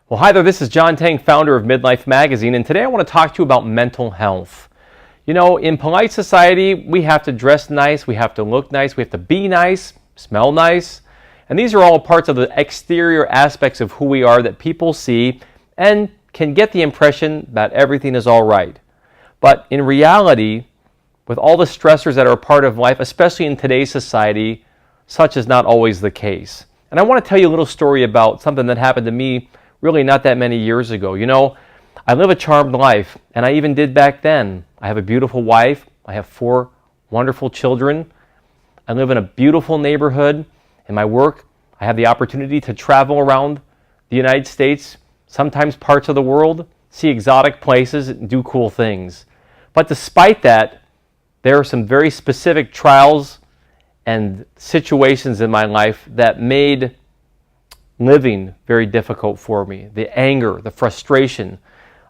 Well, hi there, this is John Teng, founder of Midlife magazine, and today I want to talk to you about mental health. You know, in polite society, we have to dress nice, we have to look nice, we have to be nice, smell nice, and these are all parts of the exterior aspects of who we are that people see and can get the impression that everything is all right. But in reality, with all the stressors that are a part of life, especially in today's society, such is not always the case. And I want to tell you a little story about something that happened to me really not that many years ago. You know, I live a charmed life, and I even did back then. I have a beautiful wife. I have 4 wonderful children. I live in a beautiful neighborhood. In my work, I have the opportunity to travel around the United States, sometimes parts of the world, see exotic places, and do cool things. But despite that, there are some very specific trials and situations in my life that made living very difficult for me. The anger, the frustration.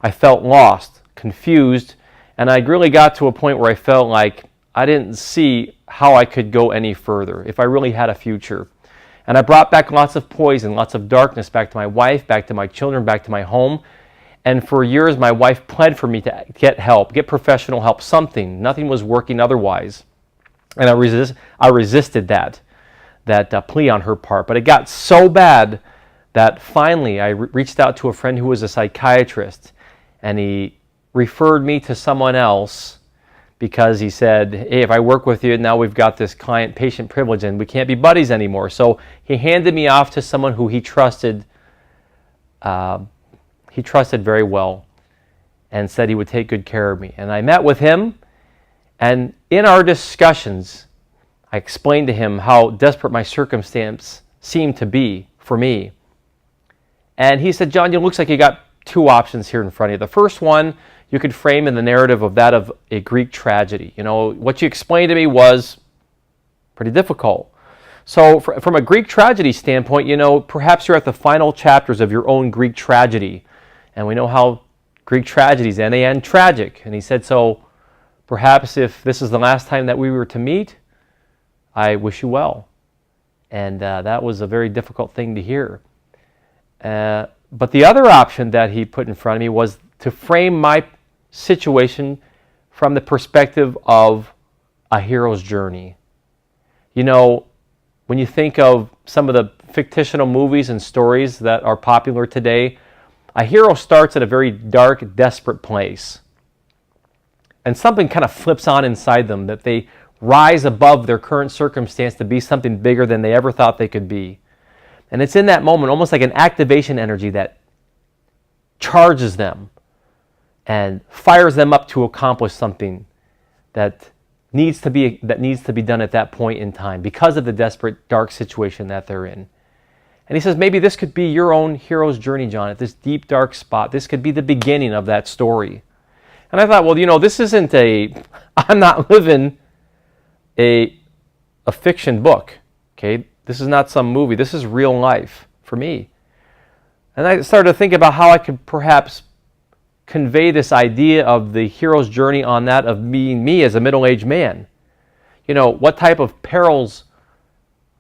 I felt lost, confused, and I really got to a point where I felt like I didn't see how I could go any further, if I really had a future. And I brought back lots of poison, lots of darkness back to my wife, back to my children, back to my home. And for years, my wife pled for me to get help, get professional help, something. Nothing was working otherwise. And I resisted that plea on her part. But it got so bad that finally I reached out to a friend who was a psychiatrist, and he referred me to someone else because he said, hey, if I work with you, now we've got this client-patient privilege and we can't be buddies anymore. So he handed me off to someone who he trusted very well and said he would take good care of me. And I met with him, and in our discussions, I explained to him how desperate my circumstance seemed to be for me. And he said, John, it looks like you got 2 options here in front of you. The first one you could frame in the narrative of that of a Greek tragedy. You know, what you explained to me was pretty difficult. So from a Greek tragedy standpoint, you know, perhaps you're at the final chapters of your own Greek tragedy. And we know how Greek tragedies end, they end tragic. And he said, so perhaps if this is the last time that we were to meet, I wish you well. And that was a very difficult thing to hear. But the other option that he put in front of me was to frame my situation from the perspective of a hero's journey. You know, when you think of some of the fictional movies and stories that are popular today, a hero starts at a very dark, desperate place. And something kind of flips on inside them, that they rise above their current circumstance to be something bigger than they ever thought they could be. And it's in that moment, almost like an activation energy, that charges them and fires them up to accomplish something that needs to be done at that point in time because of the desperate, dark situation that they're in. And he says, maybe this could be your own hero's journey, John, at this deep, dark spot. This could be the beginning of that story. And I thought, well, you know, this isn't I'm not living a fiction book, okay? This is not some movie. This is real life for me. And I started to think about how I could perhaps convey this idea of the hero's journey on that of being me as a middle-aged man. You know, what type of perils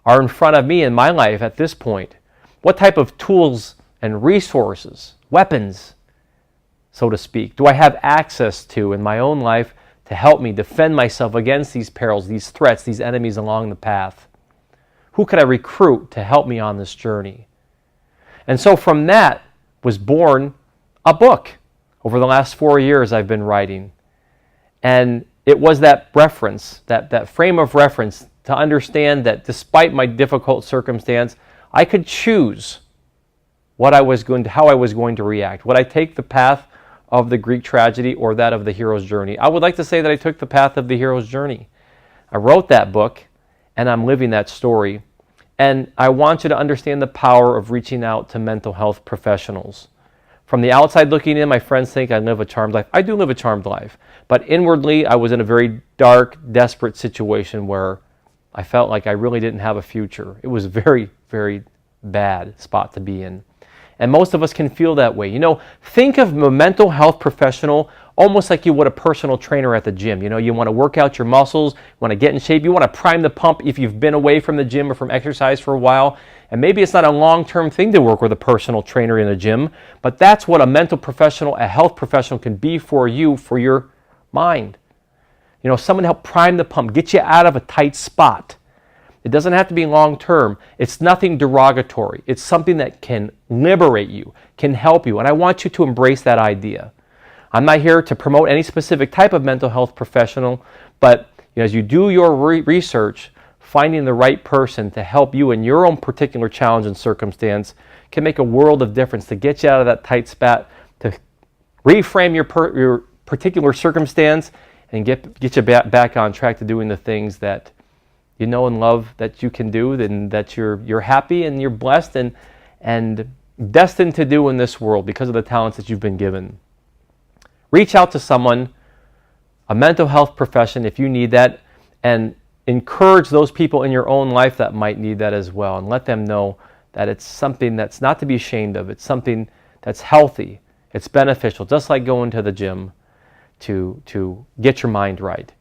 are in front of me in my life at this point? What type of tools and resources, weapons, so to speak, do I have access to in my own life to help me defend myself against these perils, these threats, these enemies along the path? Who could I recruit to help me on this journey? And so from that was born a book. Over the last 4 years I've been writing. And it was that reference, that frame of reference to understand that despite my difficult circumstance, I could choose how I was going to react. Would I take the path of the Greek tragedy or that of the hero's journey? I would like to say that I took the path of the hero's journey. I wrote that book, and I'm living that story. And I want you to understand the power of reaching out to mental health professionals. From the outside looking in, my friends think I live a charmed life. I do live a charmed life. But inwardly, I was in a very dark, desperate situation where I felt like I really didn't have a future. It was a very, very bad spot to be in. And most of us can feel that way. You know, think of a mental health professional almost like you would a personal trainer at the gym. You know, you want to work out your muscles, you want to get in shape, you want to prime the pump if you've been away from the gym or from exercise for a while. And maybe it's not a long-term thing to work with a personal trainer in a gym, but that's what a mental professional, a health professional can be for you, for your mind. You know, someone to help prime the pump, get you out of a tight spot. It doesn't have to be long-term. It's nothing derogatory. It's something that can liberate you, can help you. And I want you to embrace that idea. I'm not here to promote any specific type of mental health professional, but as you do your research, finding the right person to help you in your own particular challenge and circumstance can make a world of difference to get you out of that tight spot, to reframe your particular circumstance, and get you back on track to doing the things that you know and love that you can do, and that you're happy and you're blessed and destined to do in this world because of the talents that you've been given. Reach out to someone, a mental health profession, if you need that, and encourage those people in your own life that might need that as well, and let them know that it's something that's not to be ashamed of. It's something that's healthy. It's beneficial, just like going to the gym to get your mind right.